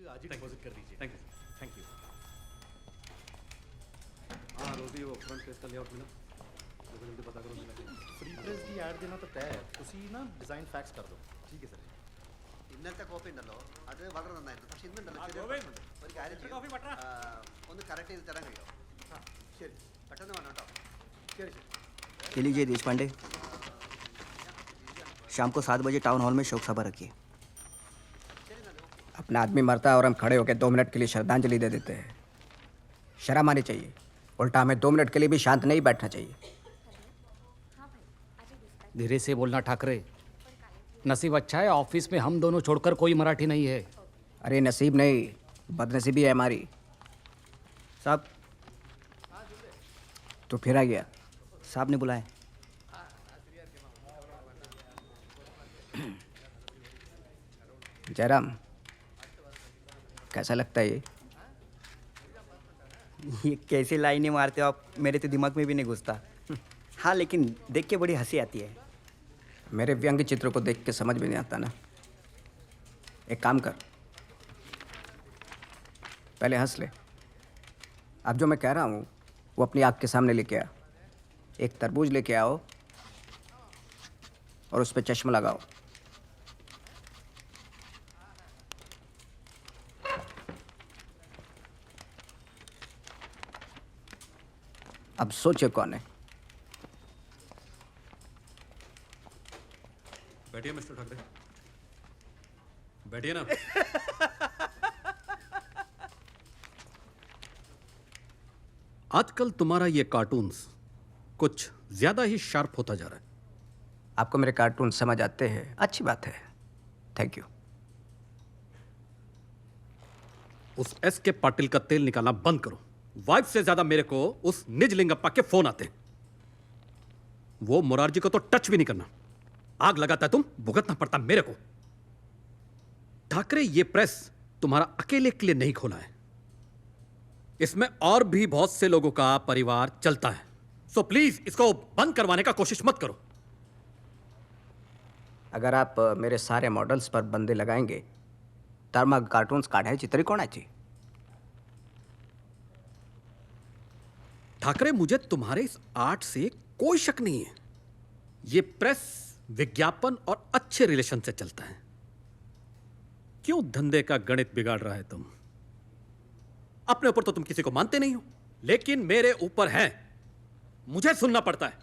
आज ही डिपॉजिट कर दीजिए। Thank you thank you. हाँ रोजी वो फ्रंट पेज का लेआउट मिला, जल्दी जल्दी पता करो मिला क्या। फ्री प्रेस की ऐड देना तो तय है, ਤੁਸੀਂ ना डिजाइन फैक्स कर दो। ठीक है सर। ഇന്നലത്തെ കോപ്പി ഉണ്ടല്ലോ അത് വളരെ നന്നായിരുന്നു. പക്ഷെ ഇന്നുണ്ടല്ലോ ചെറിയ ഗോവിന്ദ്, പ്രശ്നമുണ്ട്. ഒരു കാര്യം ചെയ്യൂ. കോഫി പറ്റാ. ഒന്ന് കറക്റ്റ് ചെയ്ത് തരാൻ കഴിയുമോ? ശരി, പെട്ടെന്ന് വേണം കേട്ടോ. ശരി ശരി. ये लीजिए देश पांडे, शाम को 7 बजे टाउन हॉल में शोक सभा रखिए। अपना आदमी मरता है और हम खड़े होकर 2 मिनट के लिए श्रद्धांजलि दे देते हैं। शर्म आनी चाहिए। उल्टा हमें 2 मिनट के लिए भी शांत नहीं बैठना चाहिए। धीरे से बोलना ठाकरे। नसीब अच्छा है ऑफिस में हम दोनों छोड़कर कोई मराठी नहीं है। अरे नसीब नहीं, बदनसीबी है हमारी। साहब तो फिर आ गया, साहब ने बुलाया। जयराम, कैसा लगता है ये कैसी लाइनें मारते हो आप, मेरे तो दिमाग में भी नहीं घुसता। हाँ लेकिन देख के बड़ी हंसी आती है। मेरे व्यंग्य चित्र को देख के समझ में नहीं आता ना। एक काम कर, पहले हंस ले। अब जो मैं कह रहा हूँ वो अपनी आँख के सामने लेके आ। एक तरबूज लेके आओ और उस पर चश्मा लगाओ। अब सोचिए कौन है। बैठिए मिस्टर ठाकरे, बैठिए ना। आजकल तुम्हारा ये कार्टून्स कुछ ज्यादा ही शार्प होता जा रहा है। आपको मेरे कार्टून समझ आते हैं, अच्छी बात है, थैंक यू। उस एस के पाटिल का तेल निकालना बंद करो। वाइफ से ज्यादा मेरे को उस निजलिंगप्पा के फोन आते हैं। वो मुरारजी को तो टच भी नहीं करना। आग लगाता है तुम, भुगतना पड़ता मेरे को। ठाकरे, ये प्रेस तुम्हारा अकेले के लिए नहीं खोला है, इसमें और भी बहुत से लोगों का परिवार चलता है। सो प्लीज इसको बंद करवाने का कोशिश मत करो। अगर आप मेरे सारे मॉडल्स पर बंदे लगाएंगे तर मग कार्टून्स काढायची तरी कोणाची? ठाकरे, मुझे तुम्हारे इस आर्ट से कोई शक नहीं है। ये प्रेस विज्ञापन और अच्छे रिलेशन से चलता है। क्यों धंधे का गणित बिगाड़ रहा है तुम? अपने ऊपर तो तुम किसी को मानते नहीं हो, लेकिन मेरे ऊपर है। मुझे सुनना पड़ता है।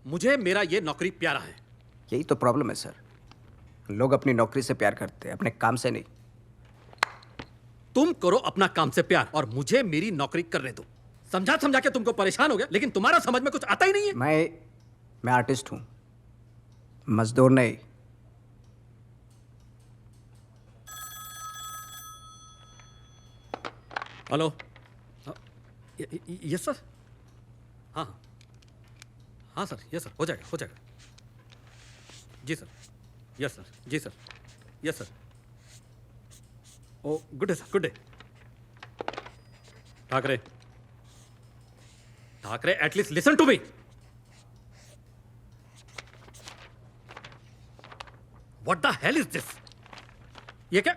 मुझे मेरा ये नौकरी प्यारा है। यही तो प्रॉब्लम है सर, लोग अपनी नौकरी से प्यार करते हैं, अपने काम से नहीं। तुम करो अपना काम से प्यार और मुझे मेरी नौकरी करने दो। समझा समझा के तुमको परेशान हो गया, लेकिन तुम्हारा समझ में कुछ आता ही नहीं है। मैं आर्टिस्ट हूं, मजदूर नहीं। Hello, yes sir. हाँ हाँ सर, यस सर, हो जाएगा हो जाएगा। जी सर, यस सर, जी sir, yes sir. Oh good day sir, good day. Thackeray, Thackeray, at least listen to me. What the hell is this? ये क्या?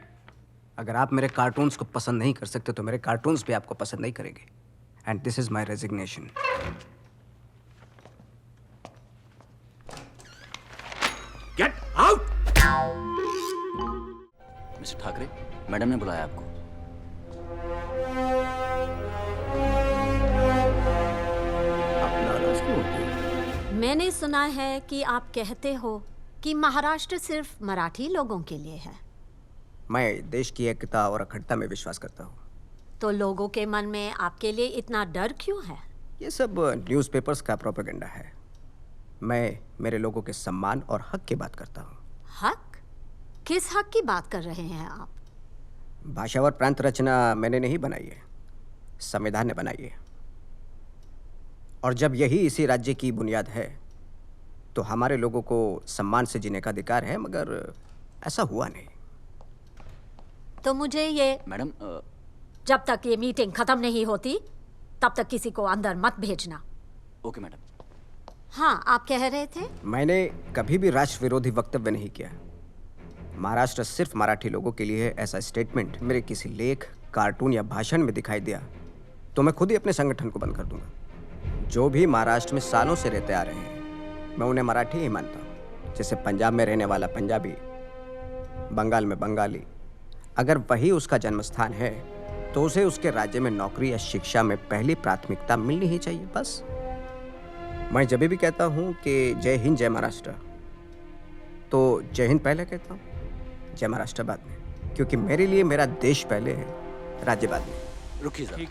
अगर आप मेरे कार्टून्स को पसंद नहीं कर सकते तो मेरे कार्टून्स भी आपको पसंद नहीं करेंगे। And this is my resignation. Get out. Mister Thackeray, madam ने बुलाया आपको। आप नाराज क्यों होते हैं? मैंने सुना है कि आप कहते हो कि महाराष्ट्र सिर्फ मराठी लोगों के लिए है। मैं देश की एकता और अखंडता में विश्वास करता हूँ। तो लोगों के मन में आपके लिए इतना डर क्यों है? ये सब न्यूज़पेपर्स का प्रोपेगेंडा है। मैं मेरे लोगों के सम्मान और हक की बात करता हूँ। हक? किस हक की बात कर रहे हैं आप? भाषा और प्रांत रचना मैंने नहीं बनाई है, संविधान ने बनाई है। और जब यही इसी राज्य की बुनियाद है तो हमारे लोगों को सम्मान से जीने का अधिकार है, मगर ऐसा हुआ नहीं। तो मुझे ये मैडम जब तक ये मीटिंग खत्म नहीं होती तब तक किसी को अंदर मत भेजना। Okay madam. हाँ, आप कह रहे थे? मैंने कभी भी राष्ट्र विरोधी वक्तव्य नहीं किया। महाराष्ट्र सिर्फ मराठी लोगों के लिए है ऐसा स्टेटमेंट मेरे किसी लेख, कार्टून या भाषण में दिखाई दिया तो मैं खुद ही अपने संगठन को बंद कर दूंगा। जो भी महाराष्ट्र में सालों से रहते आ रहे हैं मैं उन्हें मराठी ही मानता हूँ। जैसे पंजाब में रहने वाला पंजाबी, बंगाल में बंगाली, अगर वही उसका जन्म स्थान है तो उसे उसके राज्य में नौकरी या शिक्षा में पहली प्राथमिकता मिलनी ही चाहिए। बस मैं जब भी कहता हूँ कि जय हिंद जय महाराष्ट्र तो जय हिंद पहले कहता हूँ, जय महाराष्ट्र बाद में, क्योंकि मेरे लिए मेरा देश पहले है, राज्य बाद में। रुकिए सर।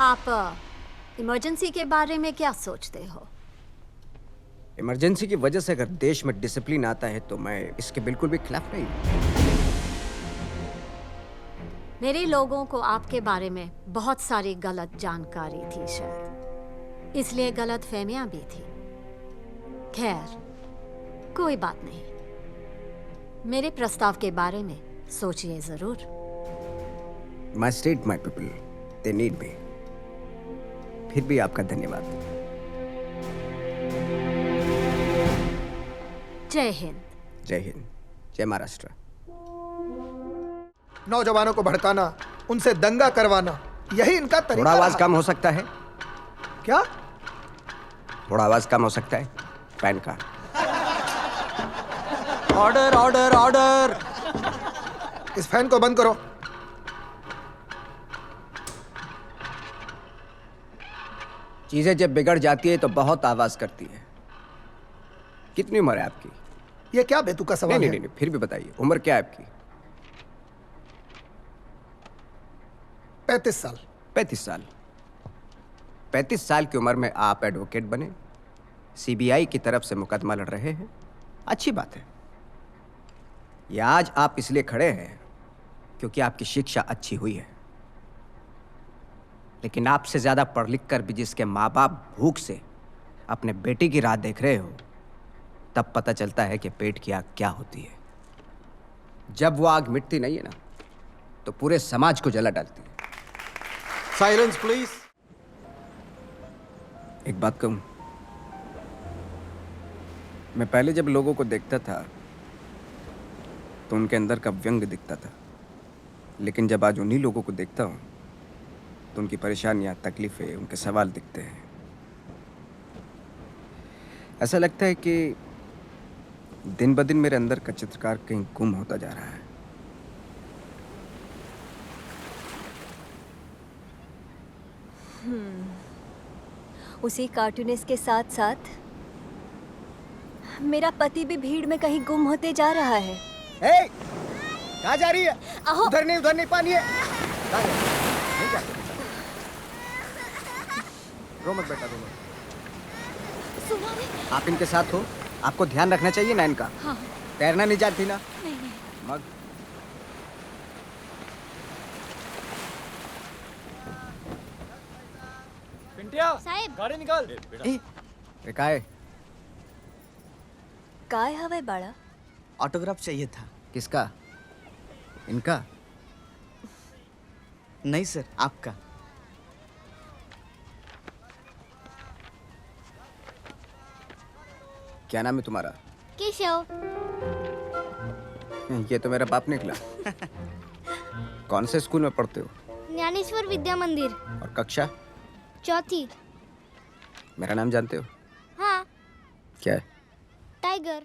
आप इमरजेंसी के बारे में क्या सोचते हो? इमरजेंसी की वजह से अगर देश में डिसिप्लिन आता है तो मैं इसके बिल्कुल भी खिलाफ नहीं हूं। मेरे लोगों को आपके बारे में बहुत सारी गलत जानकारी थी शायद, इसलिए गलत फहमियां भी थी। खैर, कोई बात नहीं। मेरे प्रस्ताव के बारे में सोचिए जरूर। My state my people, they need me. फिर भी आपका धन्यवाद। जय हिंद। जय हिंद, जय महाराष्ट्र। नौजवानों को भड़काना, उनसे दंगा करवाना, यही इनका तरीका थोड़ा आवाज रहा। कम हो सकता है? क्या? थोड़ा आवाज कम हो सकता है? पैन का। Order order order. इस फैन को बंद करो। चीजें जब बिगड़ जाती है तो बहुत आवाज करती है। कितनी उम्र है आपकी? ये क्या बेतुका सवाल नहीं, है? नहीं, फिर भी बताइए, उम्र क्या है आपकी? 35 साल। 35 साल। 35 साल की उम्र में आप एडवोकेट बने, सीबीआई की तरफ से मुकदमा लड़ रहे हैं, अच्छी बात है। ये आज आप इसलिए खड़े हैं क्योंकि आपकी शिक्षा अच्छी हुई है। लेकिन आपसे ज्यादा पढ़ लिख कर भी जिसके माँ बाप भूख से अपने बेटे की राह देख रहे हो, तब पता चलता है कि पेट की आग क्या होती है। जब वो आग मिटती नहीं है ना, तो पूरे समाज को जला डालती है। Silence please. एक बात कहूं, मैं पहले जब लोगों को देखता था तो उनके अंदर का व्यंग दिखता था, लेकिन जब आज उन्हीं लोगों को देखता हूं तो उनकी परेशानियां, तकलीफें, उनके सवाल दिखते हैं। ऐसा लगता है कि दिन ब दिन मेरे अंदर का चित्रकार कहीं गुम होता जा रहा है। उसी कार्टूनिस्ट के साथ साथ मेरा पति भी भीड़ में कहीं गुम होते जा रहा है। ए, कहाँ जा रही है? अहो। उधर नहीं पानी है। कहाँ जा रही है? नहीं जा सकती। रो मत बेटा, रो मत। सुनो रे। आप इनके साथ हो, आपको ध्यान रखना चाहिए ना इनका। हाँ। तैरना नहीं जानती ना? नहीं। मग पिंटिया, साहेब। गाड़ी निकाल। ये का है? काय हवे बाळा? ऑटोग्राफ चाहिए था। किसका? इनका? नहीं सर, आपका। क्या नाम है तुम्हारा? केशव। ये तो मेरा बाप निकला। कौन से स्कूल में पढ़ते हो? ज्ञानेश्वर विद्या मंदिर, और कक्षा? चौथी। मेरा नाम जानते हो? हाँ, क्या है? टाइगर।